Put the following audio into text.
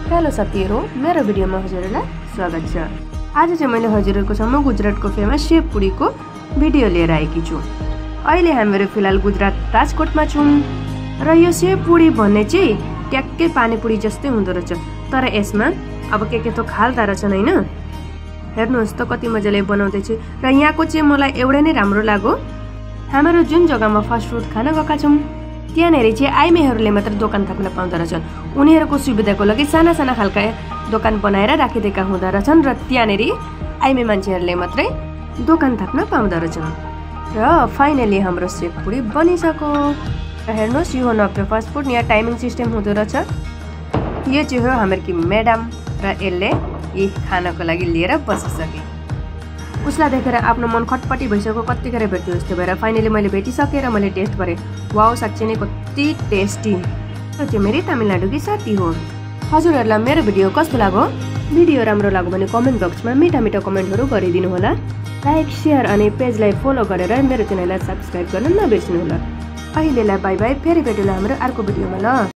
Hello साथीहरु, मेरो भिडियोमा हजुरहरुलाई स्वागत छ। आज चाहिँ मैले हजुरहरुको सम्म गुजरातको फेमस सेव पुरीको भिडियो लिएर आएकी छु। अहिले हामीहरु फिलहाल गुजरात राजकोटमा छौं र यो सेव पुरी भन्ने चाहिँ ट्याक्कै पानीपुरी जस्तै हुँदो रहेछ, तर यसमा अब के त खाल्दा रहेछन् हैन। हेर्नुस् त कति मजाले बनाउँदै छु र यहाँको चाहिँ मलाई एउटै नै राम्रो लाग्यो। हामीहरु जुन जग्गामा फास्ट फुड खान गएका छौं त्यहाँनेरि चाहिँ आइमेहरूले मात्र दोकान थाप्न पाउँदा रहेछन्। उनीहरुको सुविधाको लागि साना साना खालका दोकान बनाएर राखिदिएका हुँदा रहेछन् र त्यहाँनेरि आइमे मान्छेहरूले मात्रै दोकान थाप्न पाउँदा रहेछन्। र फाइनली हाम्रो सेव पुरी बनिसक्यो। र हेर्नुस् यो हो नब्बे फास्ट फुड, यहाँ टाइमिङ सिस्टम हुँदो रहेछ। यो चाहिँ हो हाम्रो म्याडम र यसले यी खानको लागि लिएर बसिसके। उसलाई देखेर आफ्नो मन खटपटी भइसक्यो, कतिखेर भेट्यो जस्तो भएर फाइनली मैले भेटिसकेर मैले टेस्ट गरेँ। वाउ, साँच्चै नै कति टेस्टी। यो चाहिँ मेरो तमिलनाडुकी साथी हो। हजुरहरूलाई मेरो भिडियो कस्तो लाग्यो? भिडियो राम्रो लाग्यो भने कमेन्ट बक्समा मिठा मिठा कमेन्टहरू गरिदिनु होला। लाइक, शेयर अनि पेजलाई फलो गरेर मेरो च्यानललाई सब्स्क्राइब गर्न नबिर्सनु होला। अहिलेलाई बाइ बाइ, फेरि भेटौँला हाम्रो अर्को भिडियोमा ल।